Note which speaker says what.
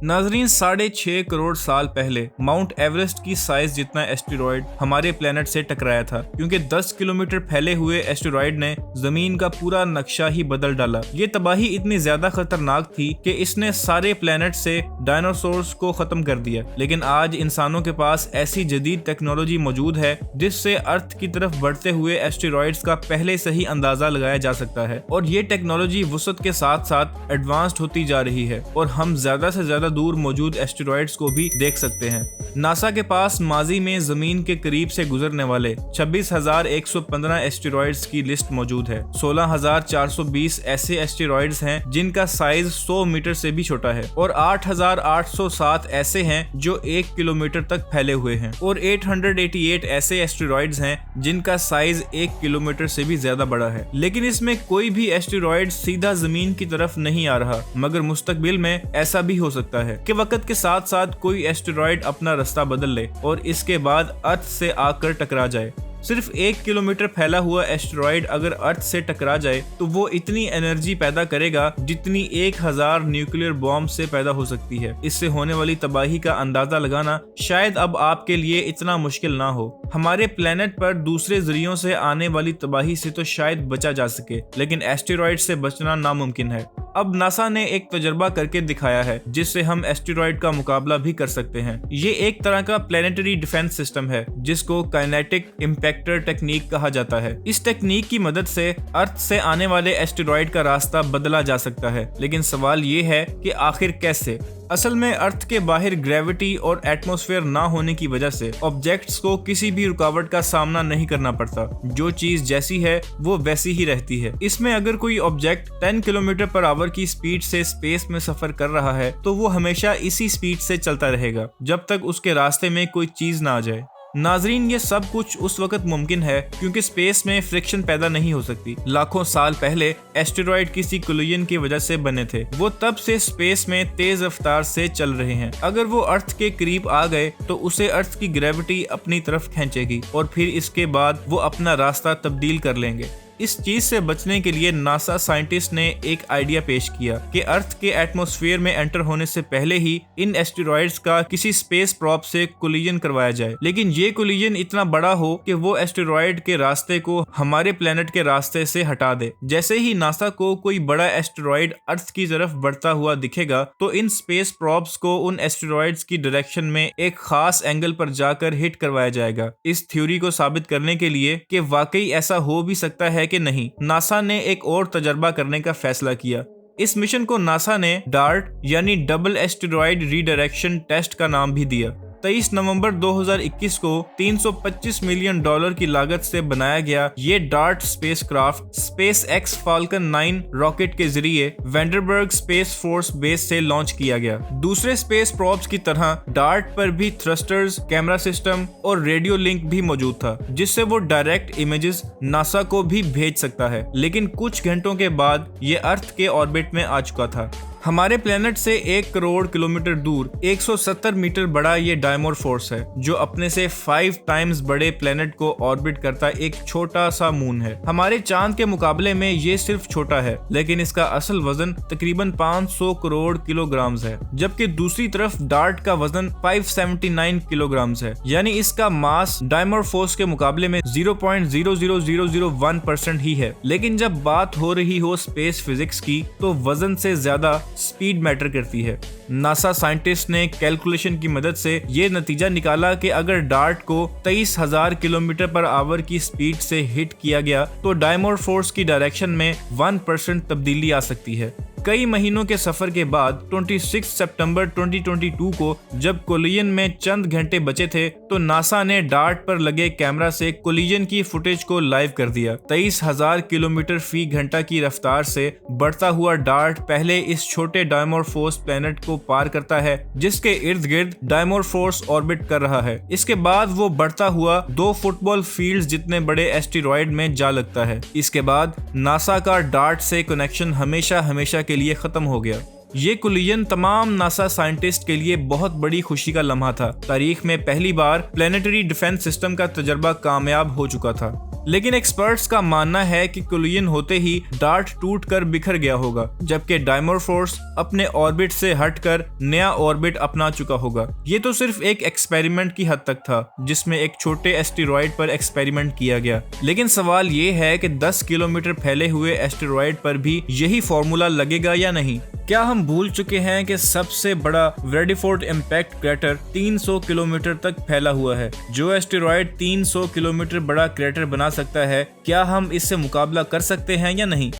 Speaker 1: नाजरीन 6.5 करोड़ साल पहले माउंट एवरेस्ट की साइज जितना एस्टेरॉयड हमारे प्लेनेट से टकराया था, क्योंकि 10 किलोमीटर फैले हुए एस्टेरॉयड ने जमीन का पूरा नक्शा ही बदल डाला। ये तबाही इतनी ज्यादा खतरनाक थी कि इसने सारे प्लेनेट से डायनासोर्स को खत्म कर दिया। लेकिन आज इंसानों के पास ऐसी जदीद टेक्नोलॉजी मौजूद है जिससे अर्थ की तरफ बढ़ते हुए एस्टेरॉयड्स का पहले से ही अंदाजा लगाया जा सकता है, और ये टेक्नोलॉजी वसअत के साथ साथ एडवांस्ड होती जा रही है और हम ज्यादा से ज्यादा दूर मौजूद एस्टेरॉयड्स को भी देख सकते हैं। नासा के पास माजी में जमीन के करीब से गुजरने वाले 26,115 एस्टेरॉयड्स की लिस्ट मौजूद है। 16,420 ऐसे एस्टेरॉयड्स हैं जिनका साइज 100 मीटर से भी छोटा है, और 8,807 ऐसे हैं जो 1 किलोमीटर तक फैले हुए हैं, और 888 ऐसे एस्टेरॉयड्स हैं जिनका साइज 1 किलोमीटर से भी ज्यादा बड़ा है। लेकिन इसमें कोई भी एस्टेरॉयड सीधा जमीन की तरफ नहीं आ रहा, मगर मुस्तकबिल में ऐसा भी हो सकता है कि वक्त के साथ साथ कोई एस्टेरॉयड अपना रास्ता बदल ले और इसके बाद अर्थ से आकर टकरा जाए। सिर्फ 1 किलोमीटर फैला हुआ एस्टेरॉयड अगर अर्थ से टकरा जाए तो वो इतनी एनर्जी पैदा करेगा जितनी 1000 न्यूक्लियर बॉम्ब से पैदा हो सकती है। इससे होने वाली तबाही का अंदाजा लगाना शायद अब आपके लिए इतना मुश्किल ना हो। हमारे प्लेनेट पर दूसरे जरियों से आने वाली तबाही से तो शायद बचा जा सके, लेकिन एस्टेरॉयड से बचना नामुमकिन है। अब नासा ने एक तजर्बा करके दिखाया है जिससे हम एस्टेरॉयड का मुकाबला भी कर सकते हैं। ये एक तरह का प्लेनेटरी डिफेंस सिस्टम है जिसको काइनेटिक इम्पैक्टर टेक्निक कहा जाता है। इस टेक्निक की मदद से अर्थ से आने वाले एस्टेरॉयड का रास्ता बदला जा सकता है, लेकिन सवाल ये है कि आखिर कैसे। असल में अर्थ के बाहर ग्रेविटी और एटमॉस्फेयर ना होने की वजह से ऑब्जेक्ट्स को किसी भी रुकावट का सामना नहीं करना पड़ता। जो चीज जैसी है वो वैसी ही रहती है। इसमें अगर कोई ऑब्जेक्ट 10 किलोमीटर पर आवर की स्पीड से स्पेस में सफर कर रहा है तो वो हमेशा इसी स्पीड से चलता रहेगा जब तक उसके रास्ते में कोई चीज ना आ जाए। नाजरीन, ये सब कुछ उस वक्त मुमकिन है क्योंकि स्पेस में फ्रिक्शन पैदा नहीं हो सकती। लाखों साल पहले एस्टेरॉयड किसी कोलिजन की वजह से बने थे। वो तब से स्पेस में तेज रफ्तार से चल रहे हैं। अगर वो अर्थ के करीब आ गए तो उसे अर्थ की ग्रेविटी अपनी तरफ खींचेगी और फिर इसके बाद वो अपना रास्ता तब्दील कर लेंगे। इस चीज से बचने के लिए नासा साइंटिस्ट ने एक आइडिया पेश किया कि अर्थ के एटमॉस्फेयर में एंटर होने से पहले ही इन एस्टेरॉयड्स का किसी स्पेस प्रॉप से कोलिजन करवाया जाए, लेकिन ये कोलिजन इतना बड़ा हो कि वो एस्टेरॉयड के रास्ते को हमारे प्लेनेट के रास्ते से हटा दे। जैसे ही नासा को कोई बड़ा एस्टेरॉयड अर्थ की तरफ बढ़ता हुआ दिखेगा तो इन स्पेस प्रॉप्स को उन एस्टेरॉयड्स की डायरेक्शन में एक खास एंगल पर जाकर हिट करवाया जाएगा। इस थ्योरी को साबित करने के लिए कि वाकई ऐसा हो भी सकता है कि नहीं, नासा ने एक और तजर्बा करने का फैसला किया। इस मिशन को नासा ने डार्ट यानी डबल एस्टेरॉयड रीडायरेक्शन टेस्ट का नाम भी दिया। 23 नवंबर 2021 को $325 मिलियन की लागत से बनाया गया ये dart spacecraft space x falcon 9 rocket के जरिए वेंडरबर्ग स्पेस फोर्स बेस से लॉन्च किया गया। दूसरे स्पेस प्रॉप्स की तरह डार्ट पर भी थ्रस्टर्स, कैमरा सिस्टम और रेडियो लिंक भी मौजूद था, जिससे वो डायरेक्ट इमेजेस नासा को भी भेज सकता है। लेकिन कुछ घंटों के बाद ये अर्थ के ऑर्बिट में आ चुका था। हमारे प्लेनेट से 1 करोड़ किलोमीटर दूर 170 मीटर बड़ा ये डायमोरफोर्स है, जो अपने से 5 टाइम्स बड़े प्लेनेट को ऑर्बिट करता एक छोटा सा मून है। हमारे चांद के मुकाबले में ये सिर्फ छोटा है, लेकिन इसका असल वजन तकरीबन 500 करोड़ किलोग्राम है, जबकि दूसरी तरफ डार्ट का वजन 579 किलोग्राम है। यानी इसका मास डायमोरफोर्स के मुकाबले में 0.00001% ही है। लेकिन जब बात हो रही हो स्पेस फिजिक्स की तो वजन से ज्यादा स्पीड मैटर करती है। नासा साइंटिस्ट ने कैलकुलेशन की मदद से ये नतीजा निकाला कि अगर डार्ट को 23,000 किलोमीटर पर आवर की स्पीड से हिट किया गया तो डायमोरफोर्स की डायरेक्शन में 1% तब्दीली आ सकती है। कई महीनों के सफर के बाद 26 सितंबर 2022 को जब कोलिजन में चंद घंटे बचे थे तो नासा ने डार्ट पर लगे कैमरा से कोलिजन की फुटेज को लाइव कर दिया। 23,000 किलोमीटर फी घंटा की रफ्तार से बढ़ता हुआ डार्ट पहले इस छोटे डायमोरफोर्स प्लेनेट को पार करता है, जिसके इर्द गिर्द डायमोरफोर्स ऑर्बिट कर रहा है। इसके बाद वो बढ़ता हुआ 2 फुटबॉल फील्ड्स जितने बड़े एस्टेरॉयड में जा लगता है। इसके बाद नासा का डार्ट से कनेक्शन हमेशा हमेशा के लिए खत्म हो गया। ये कोलिजन तमाम नासा साइंटिस्ट के लिए बहुत बड़ी खुशी का लम्हा था। तारीख में पहली बार प्लेनेटरी डिफेंस सिस्टम का तजर्बा कामयाब हो चुका था। लेकिन एक्सपर्ट्स का मानना है कि कोलिजन होते ही डार्ट टूटकर बिखर गया होगा, जबकि डायमोरफोर्स अपने ऑर्बिट से हटकर नया ऑर्बिट अपना चुका होगा। ये तो सिर्फ एक एक्सपेरिमेंट की हद तक था, जिसमें एक छोटे एस्टेरॉयड पर एक्सपेरिमेंट किया गया। लेकिन सवाल ये है कि 10 किलोमीटर फैले हुए एस्टेरॉयड पर भी यही फॉर्मूला लगेगा या नहीं। क्या हम भूल चुके हैं कि सबसे बड़ा वृडिफोर्ड इम्पैक्ट क्रेटर 300 किलोमीटर तक फैला हुआ है। जो एस्टेरॉयड 300 किलोमीटर बड़ा क्रेटर बना सकता है, क्या हम इससे मुकाबला कर सकते हैं या नहीं?